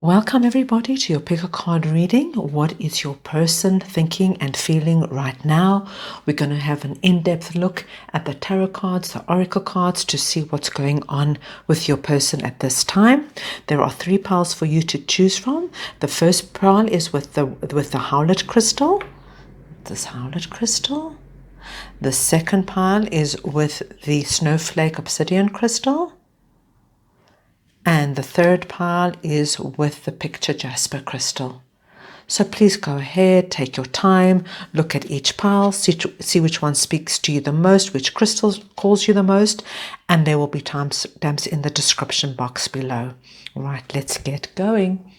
Welcome everybody to your pick a card reading. What is your person thinking and feeling right now? We're going to have an in-depth look at the tarot cards, the oracle cards, to see what's going on with your person at this time. There are 3 piles for you to choose from. The first pile is with the Howlite crystal. This Howlite crystal. The second pile is with the snowflake obsidian crystal. And the third pile is with the picture Jasper crystal. So please go ahead, take your time, look at each pile, see which one speaks to you the most, which crystal calls you the most, and there will be timestamps in the description box below. All right, let's get going.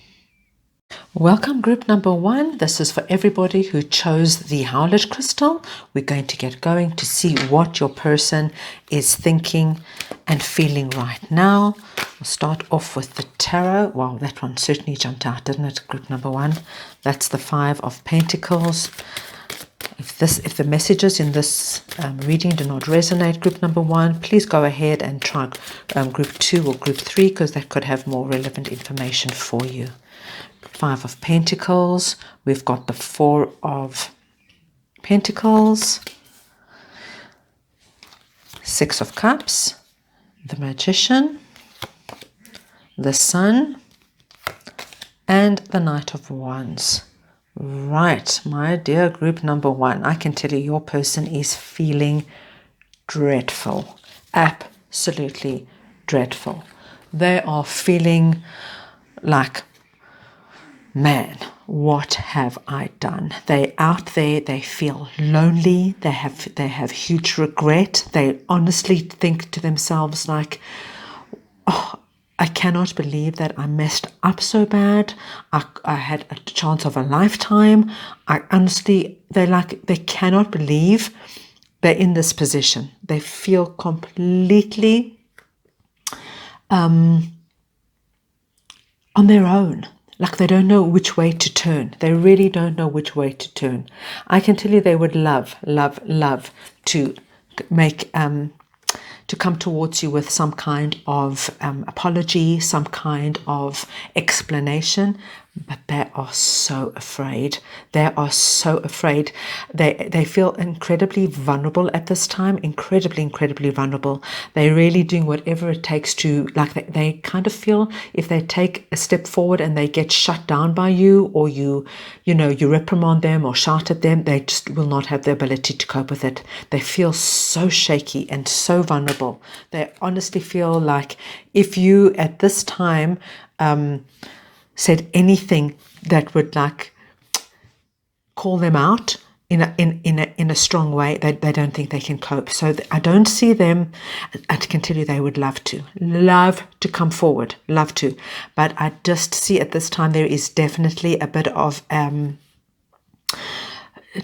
Welcome group number 1. This is for everybody who chose the Howlite crystal. We're going to get going to see what your person is thinking and feeling right now. We'll start off with the tarot. Wow, that one certainly jumped out, didn't it? Group number 1. That's the 5 of Pentacles. If the messages in this reading do not resonate, group number 1, please go ahead and try group 2 or group 3, because that could have more relevant information for you. 5 of Pentacles. We've got the 4 of Pentacles. 6 of Cups. The Magician. The Sun. And the Knight of Wands. Right, my dear group number 1, I can tell you your person is feeling dreadful. Absolutely dreadful. They are feeling like, man, what have I done? They're out there, they feel lonely, they have huge regret. They honestly think to themselves like, oh, I cannot believe that I messed up so bad. I had a chance of a lifetime. They cannot believe they're in this position. They feel completely on their own. Like they don't know which way to turn. They really don't know which way to turn. I can tell you they would love to make to come towards you with some kind of apology, some kind of explanation, but they are so afraid. They are so afraid. They feel incredibly vulnerable at this time, incredibly vulnerable. They're really doing whatever it takes to, like they kind of feel if they take a step forward and they get shut down by you, or you reprimand them or shout at them, they just will not have the ability to cope with it. They feel so shaky and so vulnerable. They honestly feel like if you at this time said anything that would like call them out in a strong way, they don't think they can cope. So I don't see them. I can tell you they would love to come forward, love to, but I just see at this time there is definitely a bit of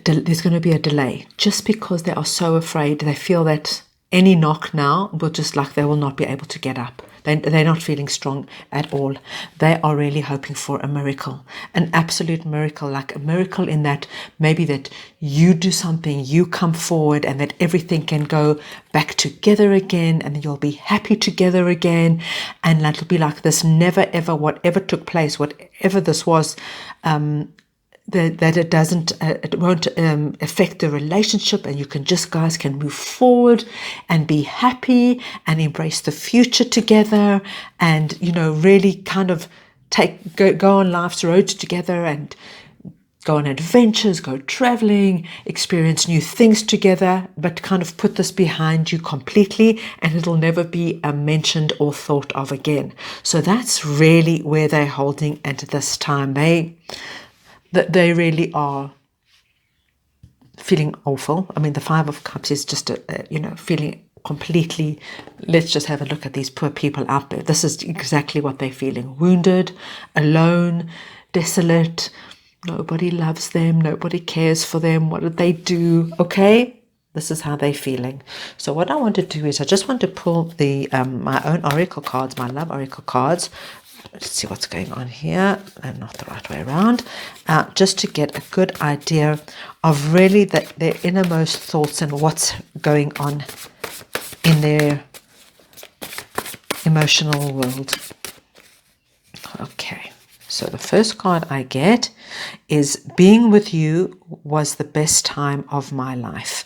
there's going to be a delay, just because they are so afraid. They feel that any knock now will just like they will not be able to get up. They're not feeling strong at all. They are really hoping for a miracle, an absolute miracle, like a miracle in that maybe that you do something, you come forward, and that everything can go back together again, and you'll be happy together again, and it'll be like this never ever, whatever took place, whatever this was, that it won't affect the relationship, and you guys can move forward and be happy and embrace the future together, and really kind of go on life's road together and go on adventures, go traveling, experience new things together, but kind of put this behind you completely, and it'll never be mentioned or thought of again. So that's really where they're holding at this time. They really are feeling awful. I mean, the 5 of Cups is just feeling completely. Let's just have a look at these poor people out there. This is exactly what they're feeling: wounded, alone, desolate. Nobody loves them. Nobody cares for them. What did they do? Okay, this is how they're feeling. So what I want to do is I just want to pull the my own oracle cards, my love oracle cards. Let's see what's going on here, and not the right way around, just to get a good idea of really their innermost thoughts and what's going on in their emotional world. Okay, So the first card I get is being with you was the best time of my life.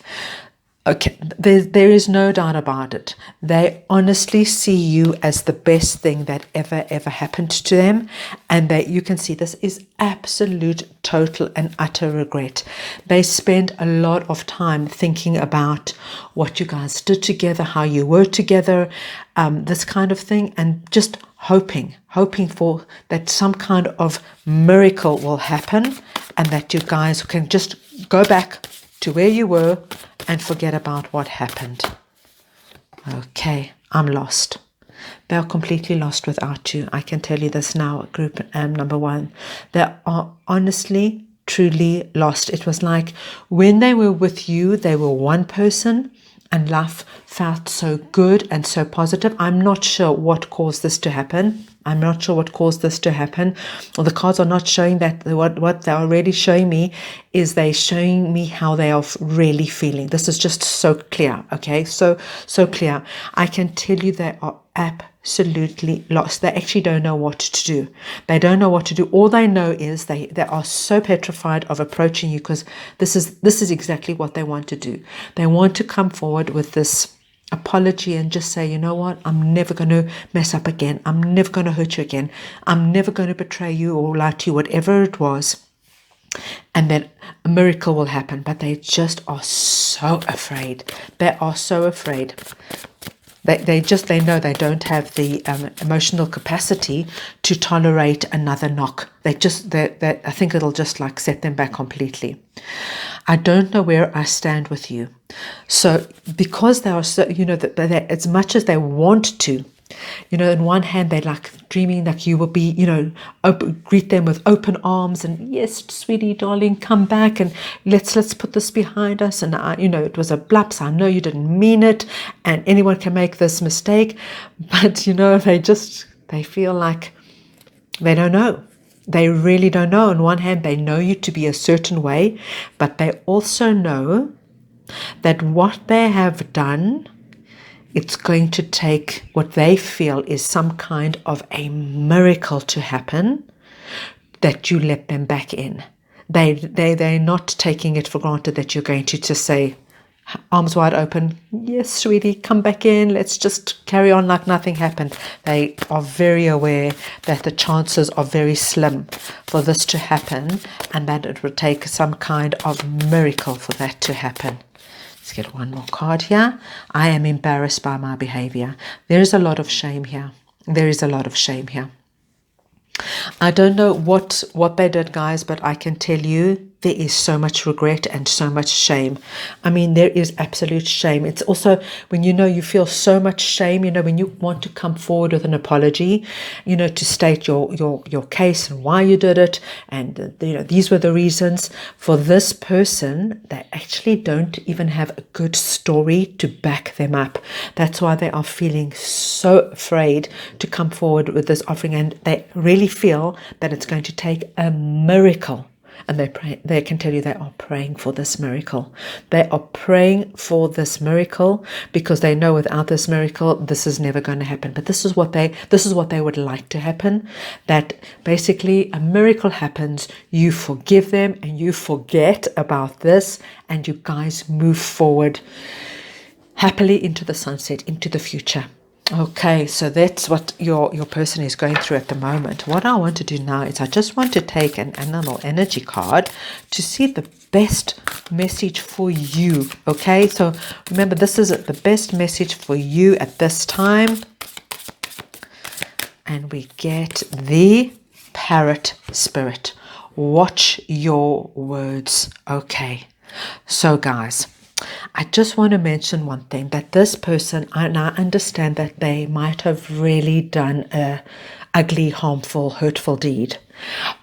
Okay, there is no doubt about it. They honestly see you as the best thing that ever happened to them. And that you can see this is absolute, total and utter regret. They spend a lot of time thinking about what you guys did together, how you were together, this kind of thing, and just hoping for that some kind of miracle will happen and that you guys can just go back to where you were and forget about what happened. Okay, I'm lost. They are completely lost without you. I can tell you this now, group number 1. They are honestly, truly lost. It was like when they were with you, they were one person and life felt so good and so positive. I'm not sure what caused this to happen. Or the cards are not showing that. What they are really showing me is they're showing me how they are really feeling. This is just so clear, okay? So clear. I can tell you they are absolutely lost. They actually don't know what to do. They don't know what to do. All they know is they are so petrified of approaching you, because this is exactly what they want to do. They want to come forward with this apology and just say, you know what, I'm never going to mess up again. I'm never going to hurt you again. I'm never going to betray you or lie to you, whatever it was. And then a miracle will happen. But they just are so afraid. They are so afraid. They know they don't have the emotional capacity to tolerate another knock. I think it'll just like set them back completely. I don't know where I stand with you. So because they are so, that as much as they want to, in one hand they're like dreaming like you will be, greet them with open arms and yes, sweetie, darling, come back and let's put this behind us. And it was a blups. I know you didn't mean it, and anyone can make this mistake. But they feel like they don't know. They really don't know. On one hand, they know you to be a certain way, but they also know that what they have done, it's going to take what they feel is some kind of a miracle to happen that you let them back in. They're not taking it for granted that you're going to just say, arms wide open, yes, sweetie, come back in, let's just carry on like nothing happened. They are very aware that the chances are very slim for this to happen and that it will take some kind of miracle for that to happen. Let's get one more card here. I am embarrassed by my behavior. There is a lot of shame here. I don't know what they did, guys, but I can tell you there is so much regret and so much shame. I mean, there is absolute shame. It's also when you feel so much shame, when you want to come forward with an apology, to state your case and why you did it, and these were the reasons. For this person, they actually don't even have a good story to back them up. That's why they are feeling so afraid to come forward with this offering, and they really feel that it's going to take a miracle. And they can tell you they are praying for this miracle. They are praying for this miracle because they know without this miracle, this is never going to happen. But this is what they would like to happen. That basically a miracle happens, you forgive them and you forget about this, and you guys move forward happily into the sunset, into the future. Okay, so that's what your person is going through at the moment. What I want to do now is I just want to take an animal energy card to see the best message for you. Okay, so remember, this is the best message for you at this time. And we get the Parrot Spirit. Watch your words. Okay, so guys, I just want to mention one thing, that this person, and I understand that they might have really done a ugly, harmful, hurtful deed.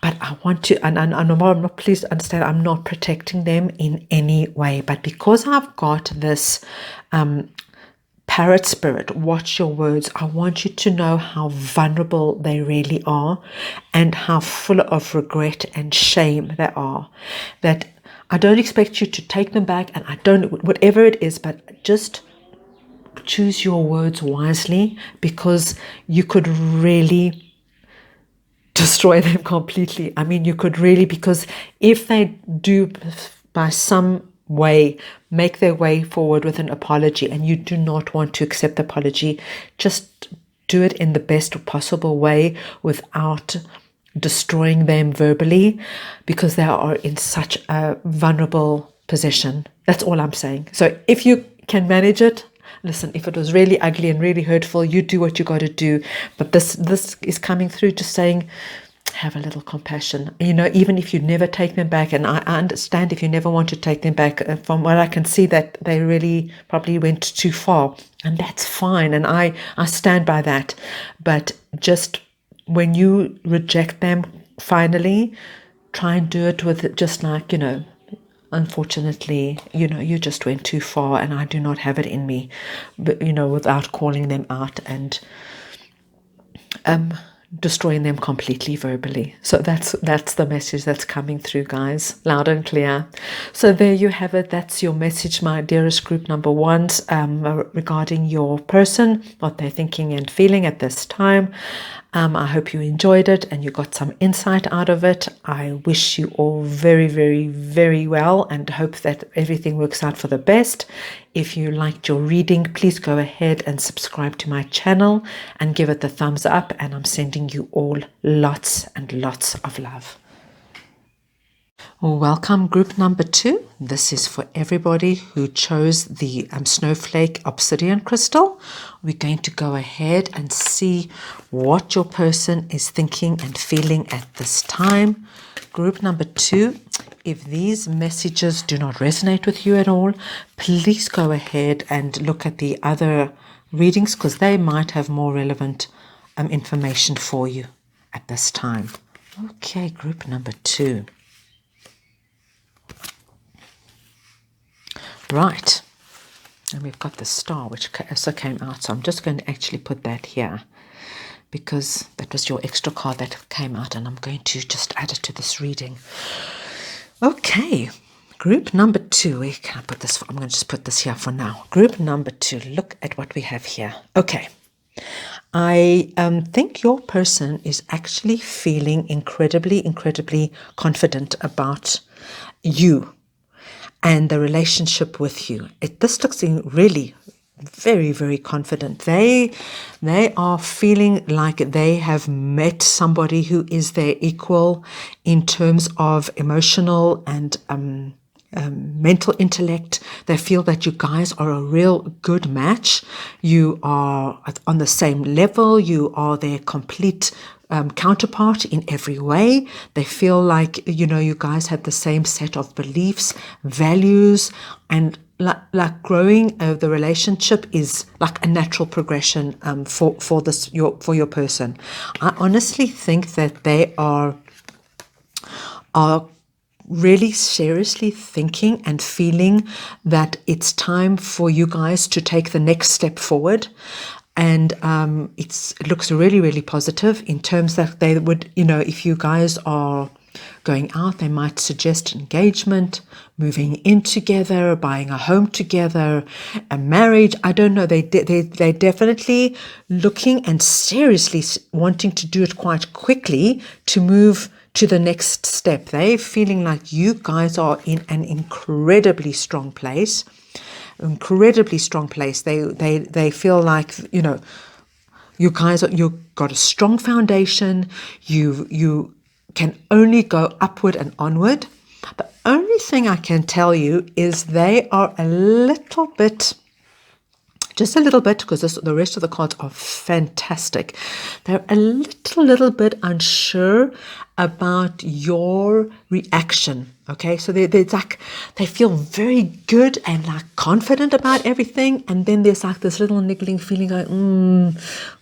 But I want to, and please understand, I'm not protecting them in any way. But because I've got this Parrot Spirit, watch your words, I want you to know how vulnerable they really are and how full of regret and shame they are. That I don't expect you to take them back, and I don't, whatever it is, but just choose your words wisely, because you could really destroy them completely. I mean, you could really, because if they do by some way make their way forward with an apology and you do not want to accept the apology, just do it in the best possible way without destroying them verbally, because they are in such a vulnerable position. That's all I'm saying. So if you can manage it, listen, if it was really ugly and really hurtful, you do what you got to do. But this is coming through just saying, have a little compassion. You know, even if you never take them back, and I understand if you never want to take them back, from what I can see that they really probably went too far, and that's fine, and I stand by that. But just when you reject them finally, try and do it with just like, you know, unfortunately, you know, you just went too far and I do not have it in me, but, you know, without calling them out and destroying them completely verbally. So that's the message that's coming through, guys, loud and clear. So there you have it. That's your message, my dearest group number ones, regarding your person, what they're thinking and feeling at this time. I hope you enjoyed it and you got some insight out of it. I wish you all very, very, very well and hope that everything works out for the best. If you liked your reading, please go ahead and subscribe to my channel and give it the thumbs up. And I'm sending you all lots and lots of love. Welcome, group number 2. This is for everybody who chose the Snowflake Obsidian crystal. We're going to go ahead and see what your person is thinking and feeling at this time. Group number 2, if these messages do not resonate with you at all, please go ahead and look at the other readings, because they might have more relevant information for you at this time. Okay, group number 2. Right, and we've got the star which also came out, so I'm just going to actually put that here because that was your extra card that came out, and I'm going to just add it to this reading. Okay, group number 2, where can I put this? I'm going to just put this here for now. Group number 2, look at what we have here. Okay, I think your person is actually feeling incredibly, incredibly confident about you and the relationship with you. This looks really very, very confident. They are feeling like they have met somebody who is their equal in terms of emotional and mental intellect. They feel that you guys are a real good match. You are on the same level. You are their complete counterpart in every way. They feel like, you know, you guys have the same set of beliefs, values, and like growing the relationship is like a natural progression for your person. I honestly think that they are really seriously thinking and feeling that it's time for you guys to take the next step forward. And it looks really, really positive in terms that they would, you know, if you guys are going out, they might suggest engagement, moving in together, buying a home together, a marriage. I don't know. They're definitely looking and seriously wanting to do it quite quickly to move to the next step. They're feeling like you guys are in an incredibly strong place. They feel like, you know, you guys you've got a strong foundation. You can only go upward and onward. The only thing I can tell you is they are a little bit, just a little bit, because the rest of the cards are fantastic. They're a little bit unsure about your reaction. Okay, so they're like, they feel very good and like confident about everything, and then there's like this little niggling feeling like,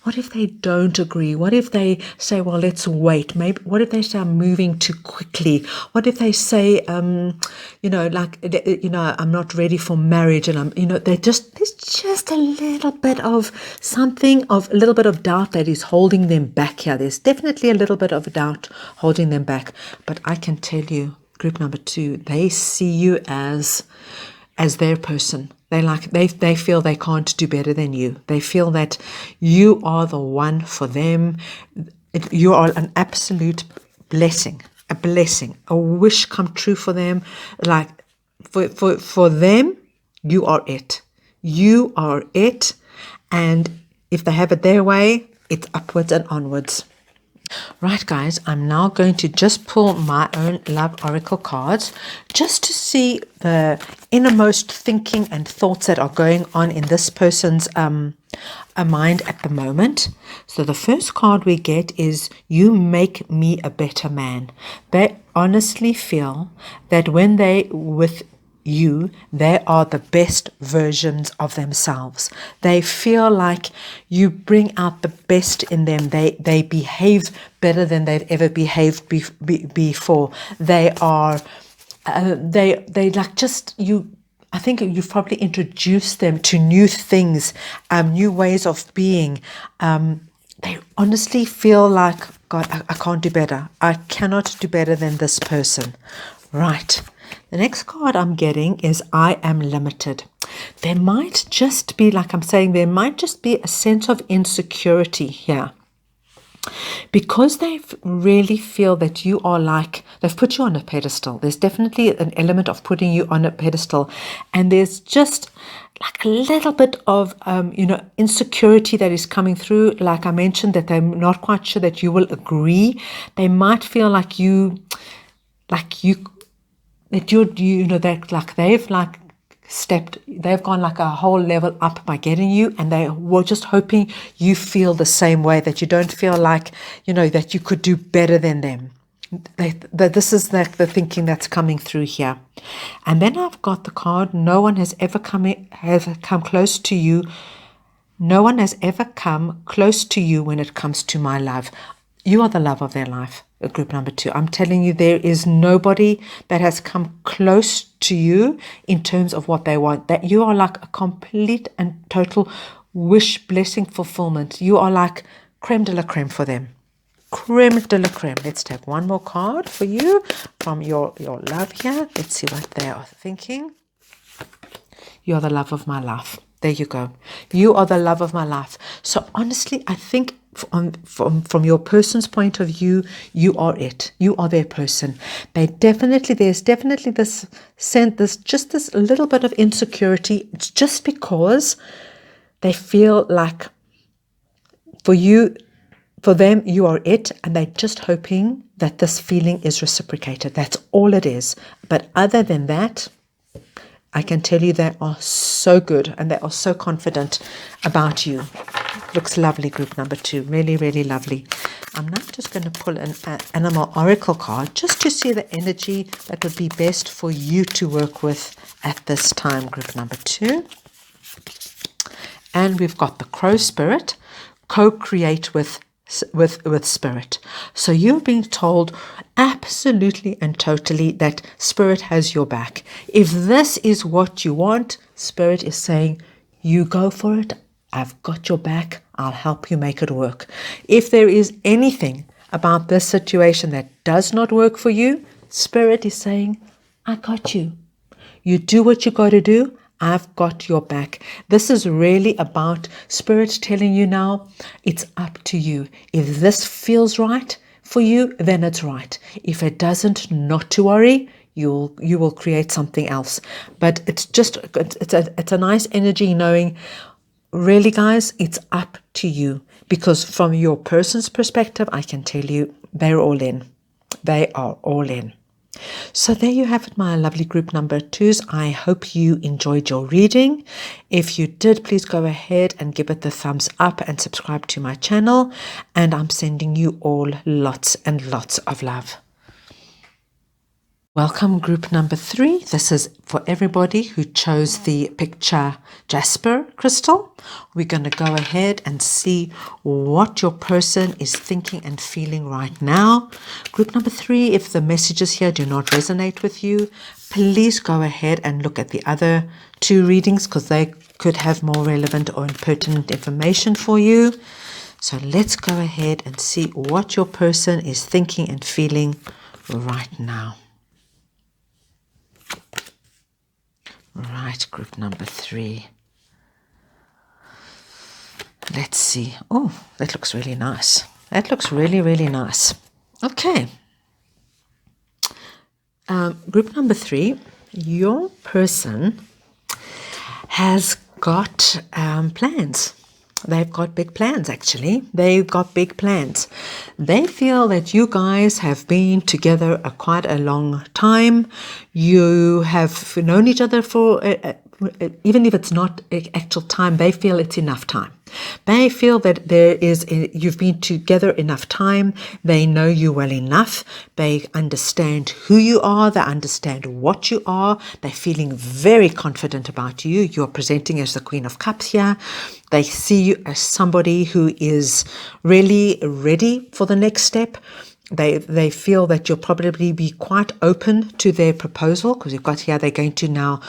what if they don't agree? What if they say, well, let's wait? Maybe what if they say I'm moving too quickly? What if they say, you know, like, you know, I'm not ready for marriage, and I'm, you know, there's just a little bit of something, of a little bit of doubt that is holding them back here. There's definitely a little bit of doubt holding them back, but I can tell you, group number 2, they see you as their person. They feel they can't do better than you. They feel that you are the one for them. You are an absolute blessing, a wish come true for them. Like for them, you are it. You are it. And if they have it their way, it's upwards and onwards. Right, guys, I'm now going to just pull my own love oracle cards just to see the innermost thinking and thoughts that are going on in this person's mind at the moment. So the first card we get is "You make me a better man." They honestly feel that when they with you, they are the best versions of themselves. They feel like you bring out the best in them. They behave better than they've ever behaved before. They are they like just you. I think you've probably introduced them to new things, new ways of being. They honestly feel like, God, I can't do better. I cannot do better than this person. Right. The next card I'm getting is "I am limited." There might just be, like I'm saying, there might just be a sense of insecurity here. Because they really feel that you are like, they've put you on a pedestal. There's definitely an element of putting you on a pedestal. And there's just like a little bit of, insecurity that is coming through. Like I mentioned, that they're not quite sure that you will agree. They might feel that they've gone like a whole level up by getting you, and they were just hoping you feel the same way, that you don't feel like, that you could do better than them. This is the thinking that's coming through here. And then I've got the card, "No one has ever come close to you. No one has ever come close to you when it comes to my love." You are the love of their life, group number 2. I'm telling you, there is nobody that has come close to you in terms of what they want. That you are like a complete and total wish, blessing, fulfillment. You are like creme de la creme for them. Creme de la creme. Let's take one more card for you from your love here. Let's see what they are thinking. "You are the love of my life." There you go. You are the love of my life. So honestly, I think from your person's point of view, you are it. You are their person. There's definitely this sense, this little bit of insecurity. It's just because they feel like for them, you are it, and they're just hoping that this feeling is reciprocated. That's all it is. But other than that, I can tell you they are so good and they are so confident about you. Looks lovely, group number 2. Really, really lovely. I'm now just going to pull an animal oracle card just to see the energy that would be best for you to work with at this time, group number 2. And we've got the crow spirit, co-create with spirit. So you're being told absolutely and totally that spirit has your back. If this is what you want, spirit is saying, you go for it. I've got your back. I'll help you make it work. If there is anything about this situation that does not work for you, spirit is saying, I got you. You do what you got to do. I've got your back. This is really about spirit telling you now, it's up to you. If this feels right for you, then it's right. If it doesn't, not to worry, you will create something else. But it's a nice energy knowing, really guys, it's up to you. Because from your person's perspective, I can tell you, they're all in. They are all in. So there you have it, my lovely group number 2s. I hope you enjoyed your reading. If you did, please go ahead and give it the thumbs up and subscribe to my channel. And I'm sending you all lots and lots of love. Welcome, group number 3. This is for everybody who chose the picture Jasper crystal. We're going to go ahead and see what your person is thinking and feeling right now. Group number 3, if the messages here do not resonate with you, please go ahead and look at the other 2 readings because they could have more relevant or pertinent information for you. So let's go ahead and see what your person is thinking and feeling right now. Right, group number 3. Let's see. Oh, that looks really nice. That looks really, really nice. Okay. Group number 3, your person has got plans. They've got big plans, actually. They've got big plans. They feel that you guys have been together quite a long time. You have known each other for, even if it's not actual time, they feel it's enough time. They feel that you've been together enough time. They know you well enough. They understand who you are. They understand what you are. They're feeling very confident about you. You're presenting as the Queen of Cups here. They see you as somebody who is really ready for the next step. They feel that you'll probably be quite open to their proposal, because you've got here, they're going to now,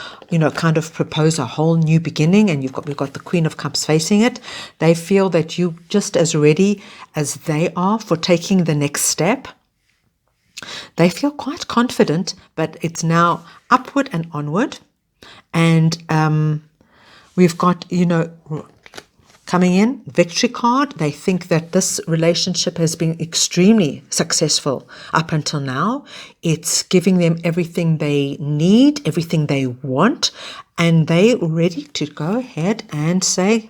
kind of propose a whole new beginning, and we've got the Queen of Cups facing it. They feel that you're just as ready as they are for taking the next step. They feel quite confident, but it's now upward and onward. And we've got, coming in, victory card. They think that this relationship has been extremely successful up until now. It's giving them everything they need, everything they want, and they're ready to go ahead and say,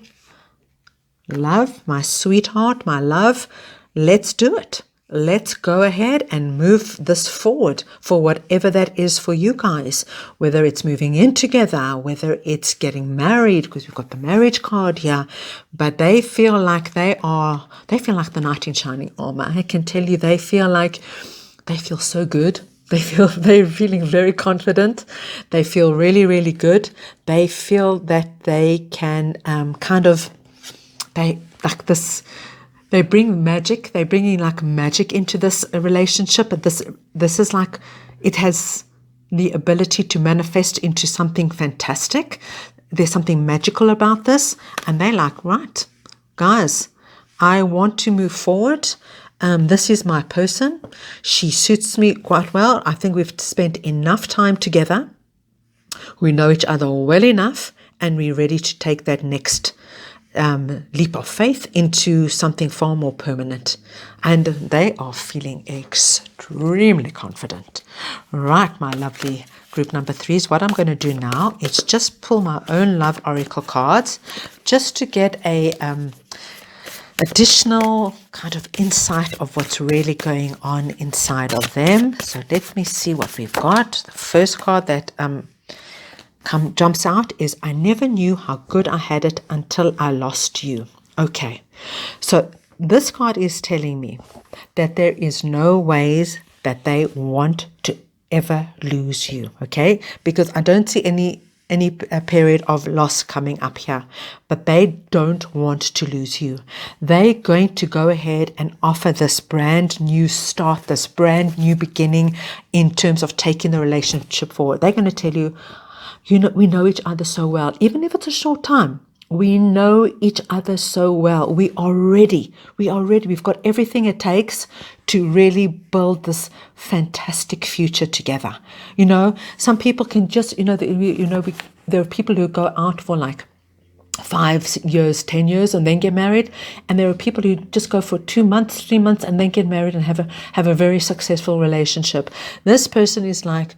love, my sweetheart, my love, let's do it. Let's go ahead and move this forward for whatever that is for you guys, whether it's moving in together, whether it's getting married, because we've got the marriage card here. But they feel like they feel like the knight in shining armor. I can tell you, they feel so good. They're feeling very confident. They feel really, really good. They feel that they can they bring magic. They're bringing like magic into this relationship. But this is like, it has the ability to manifest into something fantastic. There's something magical about this. And they're like, right, guys, I want to move forward. This is my person. She suits me quite well. I think we've spent enough time together. We know each other well enough, and we're ready to take that next leap of faith into something far more permanent. And they are feeling extremely confident. Right, my lovely group number 3s, what I'm going to do now is just pull my own love oracle cards just to get a additional kind of insight of what's really going on inside of them. So let me see what we've got. The first card that jumps out is, I never knew how good I had it until I lost you. Okay, so this card is telling me that there is no ways that they want to ever lose you. Okay, because I don't see any period of loss coming up here, but they don't want to lose you. They're going to go ahead and offer this brand new start, this brand new beginning in terms of taking the relationship forward. They're going to tell you, we know each other so well, even if it's a short time. We know each other so well. We are ready. We've got everything it takes to really build this fantastic future together. Some people can just, there are people who go out for like 5 years, 10 years, and then get married. And there are people who just go for 2 months, 3 months, and then get married and have a very successful relationship. This person is like,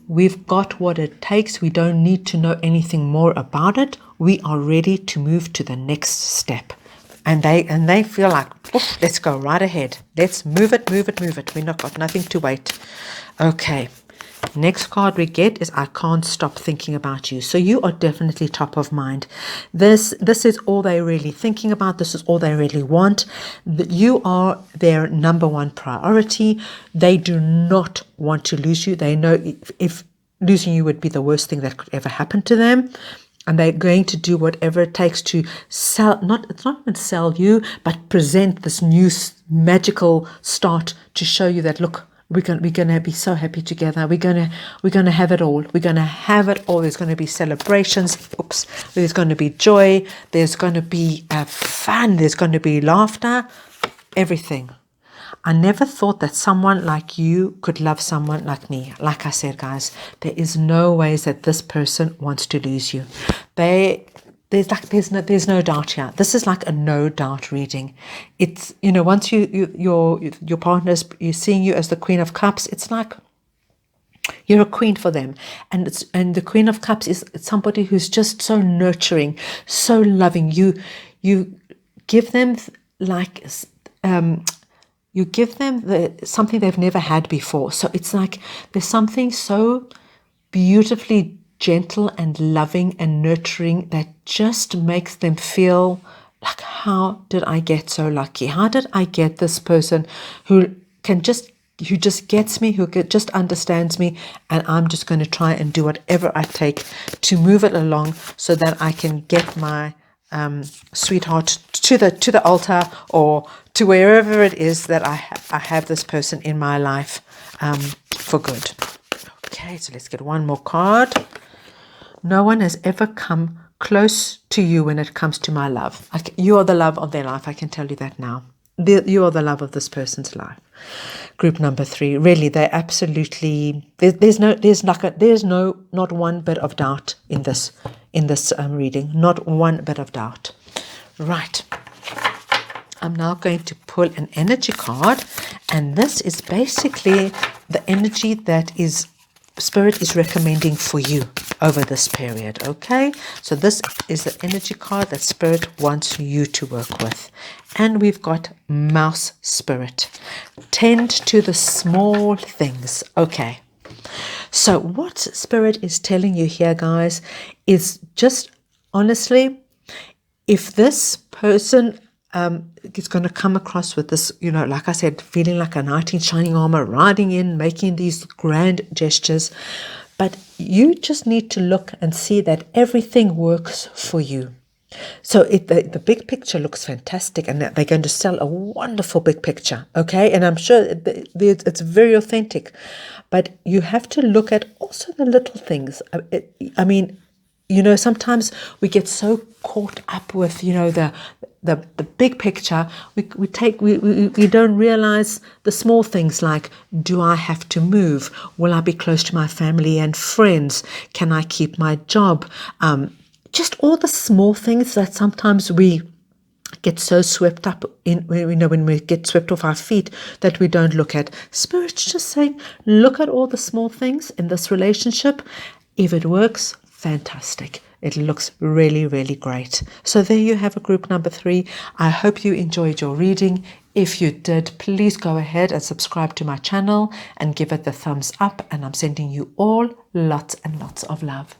we've got what it takes. We don't need to know anything more about it. We are ready to move to the next step. And they feel like, let's go right ahead. Let's move it. We've not got nothing to wait. Okay. Next card we get is, I can't stop thinking about you. So you are definitely top of mind. This is all they're really thinking about. This is all they really want. You are their number one priority. They do not want to lose you. They know if losing you would be the worst thing that could ever happen to them. And they're going to do whatever it takes to it's not even sell you, but present this new magical start to show you that, look, we're going to be so happy together. We're going to have it all. We're going to have it all. There's going to be celebrations. There's going to be joy. There's going to be fun. There's going to be laughter. Everything. I never thought that someone like you could love someone like me. Like I said, guys, there is no ways that this person wants to lose you. They there's no doubt here. This is like a no doubt reading. It's, once your partner's you're seeing you as the Queen of Cups, it's like you're a queen for them. And the Queen of Cups is somebody who's just so nurturing, so loving. You give them like you give them something they've never had before. So it's like there's something so beautifully gentle and loving and nurturing that just makes them feel like, how did I get so lucky? How did I get this person who just gets me, who just understands me, and I'm just going to try and do whatever I take to move it along so that I can get my sweetheart to the altar, or to wherever it is that I have this person in my life for good. Okay, so let's get one more card. No one has ever come close to you when it comes to my love. You are the love of their life. I can tell you that now. You are the love of this person's life. Group number 3. Really, they absolutely. There's not one bit of doubt in this reading. Not one bit of doubt. Right. I'm now going to pull an energy card, and this is basically the energy that Spirit is recommending for you over this period. Okay, so this is the energy card that Spirit wants you to work with. And we've got Mouse Spirit. Tend to the small things. Okay, so what Spirit is telling you here, guys, is just honestly, if this person is going to come across with this, like I said, feeling like a knight in shining armor, riding in, making these grand gestures, but you just need to look and see that everything works for you. So the big picture looks fantastic, and they're going to sell a wonderful big picture, okay? And I'm sure it's very authentic, but you have to look at also the little things. I mean, sometimes we get so caught up with, the big picture. We don't realize the small things like, do I have to move? Will I be close to my family and friends? Can I keep my job? Just all the small things that sometimes we get so swept up in, when we get swept off our feet, that we don't look at. Spirit's just saying, look at all the small things in this relationship. If it works, fantastic. It looks really, really great. So there you have a group number 3. I hope you enjoyed your reading. If you did, please go ahead and subscribe to my channel and give it the thumbs up. And I'm sending you all lots and lots of love.